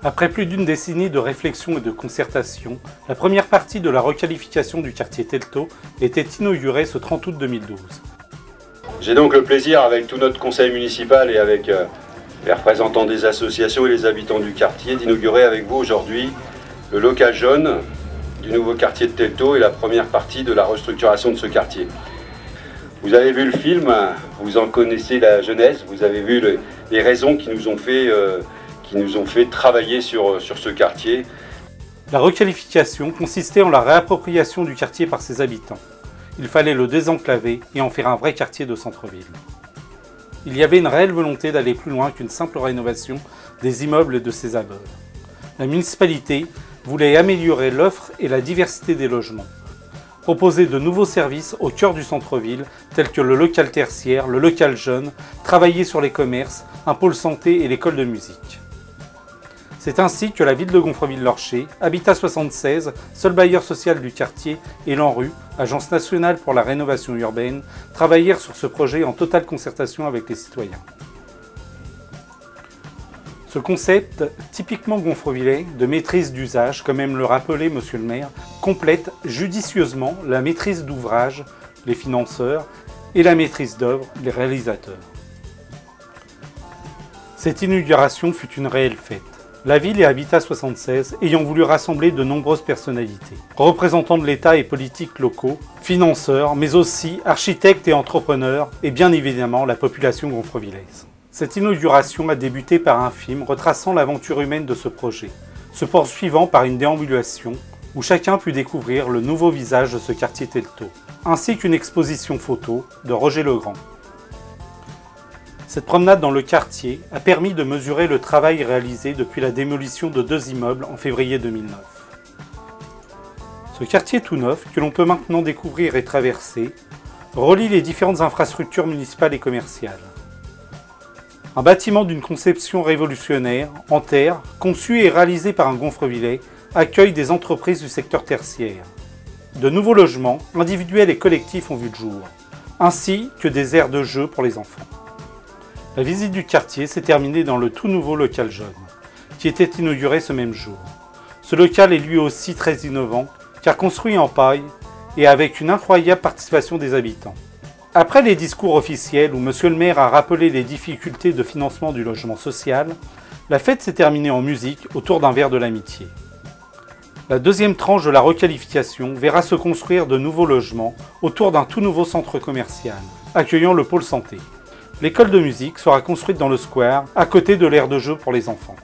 Après plus d'une décennie de réflexion et de concertation, la première partie de la requalification du quartier Teltow était inaugurée ce 30 août 2012. J'ai donc le plaisir, avec tout notre conseil municipal et avec les représentants des associations et les habitants du quartier, d'inaugurer avec vous aujourd'hui le local jaune du nouveau quartier de Teltow et la première partie de la restructuration de ce quartier. Vous avez vu le film, vous en connaissez la genèse, vous avez vu les raisons qui nous ont fait travailler sur ce quartier. La requalification consistait en la réappropriation du quartier par ses habitants. Il fallait le désenclaver et en faire un vrai quartier de centre-ville. Il y avait une réelle volonté d'aller plus loin qu'une simple rénovation des immeubles et de ses abords. La municipalité voulait améliorer l'offre et la diversité des logements, proposer de nouveaux services au cœur du centre-ville, tels que le local tertiaire, le local jeune, travailler sur les commerces, un pôle santé et l'école de musique. C'est ainsi que la ville de Gonfreville-Lorcher, Habitat 76, seul bailleur social du quartier, et l'ANRU, Agence nationale pour la rénovation urbaine, travaillèrent sur ce projet en totale concertation avec les citoyens. Ce concept, typiquement gonfrevillais, de maîtrise d'usage, comme aime le rappeler Monsieur le maire, complète judicieusement la maîtrise d'ouvrage, les financeurs, et la maîtrise d'œuvre, les réalisateurs. Cette inauguration fut une réelle fête. La ville et Habitat 76 ayant voulu rassembler de nombreuses personnalités, représentants de l'État et politiques locaux, financeurs, mais aussi architectes et entrepreneurs, et bien évidemment la population gonfrevillaise. Cette inauguration a débuté par un film retraçant l'aventure humaine de ce projet, se poursuivant par une déambulation où chacun put découvrir le nouveau visage de ce quartier Teltow, ainsi qu'une exposition photo de Roger Legrand. Cette promenade dans le quartier a permis de mesurer le travail réalisé depuis la démolition de 2 immeubles en février 2009. Ce quartier tout neuf, que l'on peut maintenant découvrir et traverser, relie les différentes infrastructures municipales et commerciales. Un bâtiment d'une conception révolutionnaire, en terre, conçu et réalisé par un Gonfrevillais, accueille des entreprises du secteur tertiaire. De nouveaux logements, individuels et collectifs ont vu le jour, ainsi que des aires de jeu pour les enfants. La visite du quartier s'est terminée dans le tout nouveau local jaune, qui était inauguré ce même jour. Ce local est lui aussi très innovant, car construit en paille et avec une incroyable participation des habitants. Après les discours officiels où Monsieur le maire a rappelé les difficultés de financement du logement social, la fête s'est terminée en musique autour d'un verre de l'amitié. La deuxième tranche de la requalification verra se construire de nouveaux logements autour d'un tout nouveau centre commercial, accueillant le pôle santé. L'école de musique sera construite dans le square, à côté de l'aire de jeu pour les enfants.